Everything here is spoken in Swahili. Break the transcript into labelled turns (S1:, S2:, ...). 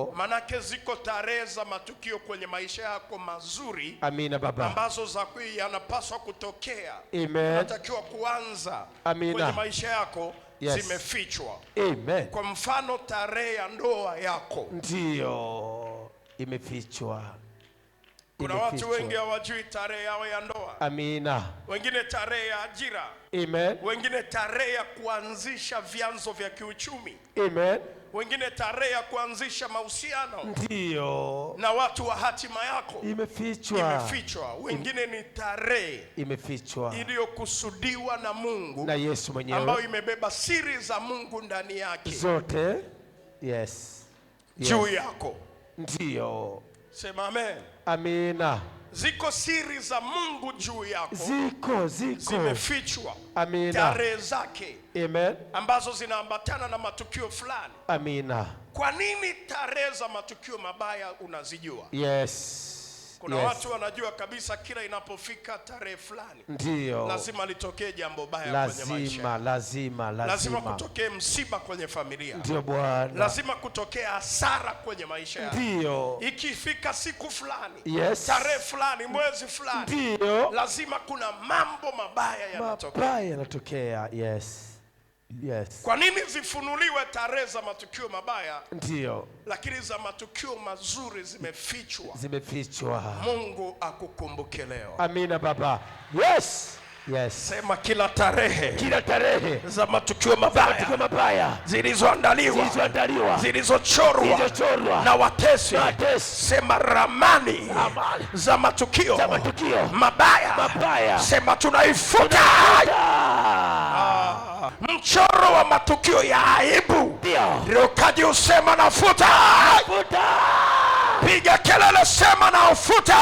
S1: Manake ziko tarehe za matukio kwenye maisha yako mazuri.
S2: Amina baba.
S1: Ambazo za yanapaswa kutokea.
S2: Amen.
S1: Natakiwa kuanza.
S2: Amina.
S1: Kwenye maisha yako.
S2: Yes.
S1: Zimefichwa.
S2: Amen.
S1: Kwa mfano tarehe ya ndoa yako.
S2: Ndiyo. Imefichwa.
S1: Kuna watu wengi hawajui tarehe yao ya ndoa.
S2: Amina.
S1: Wengine tarehe ya ajira.
S2: Amen.
S1: Wengine tarehe ya kuanzisha vyanzo vya kiuchumi.
S2: Amen.
S1: Wengine tarehe ya kuanzisha mahusiano.
S2: Ndiyo.
S1: Na watu wa hatima yako.
S2: Imefichwa.
S1: Wengine ni tarehe
S2: imefichwa
S1: iliyokusudiwa na Mungu
S2: na Yesu mwenyewe,
S1: ambayo imebeba siri za Mungu ndani yake
S2: zote. Yes.
S1: Juu yako.
S2: Ndiyo.
S1: Sema amen.
S2: Amina.
S1: Ziko siri za Mungu juu yako.
S2: Ziko.
S1: Zimefichwa.
S2: Amina.
S1: Tarehe zake.
S2: Amen.
S1: Ambazo zinaambatana na matukio fulani.
S2: Amina.
S1: Kwa nini tarehe za matukio mabaya unazijua?
S2: Yes.
S1: Kuna watu wanajua kabisa kila inapofika tarehe fulani.
S2: Ndiyo.
S1: Lazima litokee jambo baya kwenye maisha.
S2: Lazima
S1: kutokee msiba kwenye familia.
S2: Ndiyo Bwana.
S1: Lazima kutokee hasara kwenye maisha yako.
S2: Ndiyo.
S1: Ikifika siku fulani.
S2: Yes.
S1: Tarehe fulani, mwezi fulani.
S2: Ndiyo.
S1: Lazima kuna mambo mabaya
S2: yanatokea. Yes.
S1: Kwa nini zifunuliwe tarehe za matukio mabaya?
S2: Ndiyo.
S1: Lakini za matukio mazuri zimefichwa. Mungu akukumbuke leo.
S2: Amina baba. Yes.
S1: Sema kila tarehe za matukio
S2: mabaya
S1: zilizoandaliwa, zilizochorwa na watesi. Sema ramani za matukio mabaya. Sema tunaifuta. Mchoro wa matukio ya aibu. Rukaji usema nafuta. Piga kelele sema nafuta.